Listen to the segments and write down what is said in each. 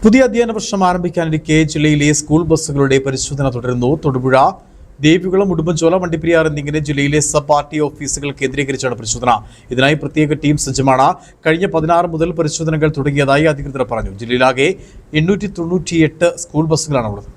പുതിയ അധ്യയന വർഷം ആരംഭിക്കാനിരിക്കെ ജില്ലയിലെ സ്കൂൾ ബസ്സുകളുടെ പരിശോധന തുടരുന്നു. തൊടുപുഴ, ദേവികുളം, ഉടുമ്പൻചോല, വണ്ടിപ്പെരിയാർ എന്നിങ്ങനെ ജില്ലയിലെ സബ് ആർടി ഓഫീസുകൾ കേന്ദ്രീകരിച്ചാണ് പരിശോധന. ഇതിനായി പ്രത്യേക ടീം സജ്ജമാണ്. കഴിഞ്ഞ 16 മുതൽ പരിശോധനകൾ തുടങ്ങിയതായി അധികൃതർ പറഞ്ഞു. ജില്ലയിലാകെ 898 സ്കൂൾ ബസ്സുകളാണ് ഉള്ളത്.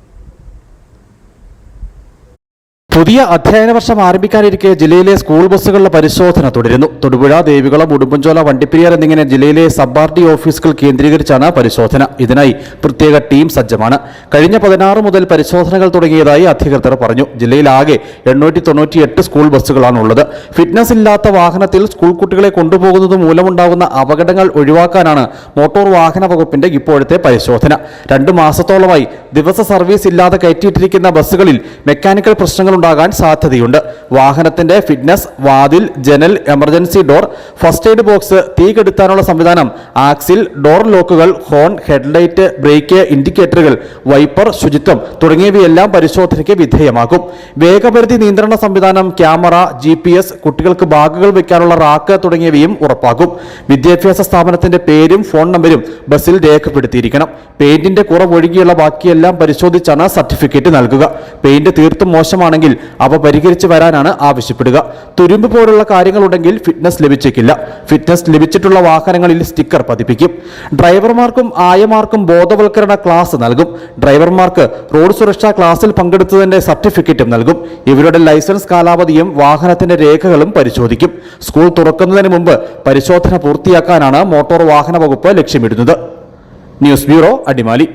പുതിയ അധ്യയന വർഷം ആരംഭിക്കാനിരിക്കെ ജില്ലയിലെ സ്കൂൾ ബസ്സുകളുടെ പരിശോധന തുടരുന്നു. തൊടുപുഴ, ദേവികുളം, ഉടുമ്പൻചോല, വണ്ടിപ്പെരിയാർ എന്നിങ്ങനെ ജില്ലയിലെ സബ് ആർടി ഓഫീസുകൾ കേന്ദ്രീകരിച്ചാണ് പരിശോധന. ഇതിനായി പ്രത്യേക ടീം സജ്ജമാണ്. കഴിഞ്ഞ 16 മുതൽ പരിശോധനകൾ തുടങ്ങിയതായി അധികൃതർ പറഞ്ഞു. ജില്ലയിലാകെ 898 സ്കൂൾ ബസ്സുകളാണുള്ളത്. ഫിറ്റ്നസ് ഇല്ലാത്ത വാഹനത്തിൽ സ്കൂൾ കുട്ടികളെ കൊണ്ടുപോകുന്നത് മൂലമുണ്ടാകുന്ന അപകടങ്ങൾ ഒഴിവാക്കാനാണ് മോട്ടോർ വാഹന വകുപ്പിന്റെ ഇപ്പോഴത്തെ പരിശോധന. 2 മാസത്തോളമായി ദിവസ സർവീസ് ഇല്ലാതെ കയറ്റിയിട്ടിരിക്കുന്ന ബസ്സുകളിൽ മെക്കാനിക്കൽ പ്രശ്നങ്ങൾ ഉണ്ടാകാൻ സാധ്യതയുണ്ട്. വാഹനത്തിന്റെ ഫിറ്റ്നസ്, വാതിൽ, ജനൽ, emergency door, first aid box, തീ കെടുത്താനുള്ള സംവിധാനം, ആക്സിൽ, ഡോർ ലോക്കുകൾ, ഹോൺ, ഹെഡ്ലൈറ്റ്, ബ്രേക്ക്, ഇൻഡിക്കേറ്ററുകൾ, വൈപ്പർ, ശുചിത്വം തുടങ്ങിയവയെല്ലാം പരിശോധനയ്ക്ക് വിധേയമാക്കും. വേഗപരിധി നിയന്ത്രണ സംവിധാനം, ക്യാമറ, GPS, കുട്ടികൾക്ക് ബാഗുകൾ വയ്ക്കാനുള്ള റാക്ക് തുടങ്ങിയവയും ഉറപ്പാക്കും. വിദ്യാഭ്യാസ സ്ഥാപനത്തിന്റെ പേരും ഫോൺ നമ്പരും ബസ്സിൽ രേഖപ്പെടുത്തിയിരിക്കണം. പെയിന്റിന്റെ കുറവൊഴികെയുള്ള ബാക്കിയെല്ലാം പരിശോധിച്ചാണ് സർട്ടിഫിക്കറ്റ് നൽകുക. പെയിന്റ് തീർത്തും മോശമാണെങ്കിൽ അവ പരിഹരിച്ചു വരാനാണ് ആവശ്യപ്പെടുക. തുരുമ്പ് പോലുള്ള കാര്യങ്ങളുണ്ടെങ്കിൽ ഫിറ്റ്നസ് ലഭിച്ചേക്കില്ല. ഫിറ്റ്നസ് ലഭിച്ചിട്ടുള്ള വാഹനങ്ങളിൽ സ്റ്റിക്കർ പതിപ്പിക്കും. ഡ്രൈവർമാർക്കും ആയമാർക്കും ബോധവൽക്കരണ ക്ലാസ് നൽകും. ഡ്രൈവർമാർക്ക് റോഡ് സുരക്ഷാ ക്ലാസ്സിൽ പങ്കെടുത്തതിന്റെ സർട്ടിഫിക്കറ്റും നൽകും. ഇവരുടെ ലൈസൻസ് കാലാവധിയും വാഹനത്തിന്റെ രേഖകളും പരിശോധിക്കും. സ്കൂൾ തുറക്കുന്നതിന് മുമ്പ് പരിശോധന പൂർത്തിയാക്കാനാണ് മോട്ടോർ വാഹന വകുപ്പ് ലക്ഷ്യമിടുന്നത്. News bureau, Adimali.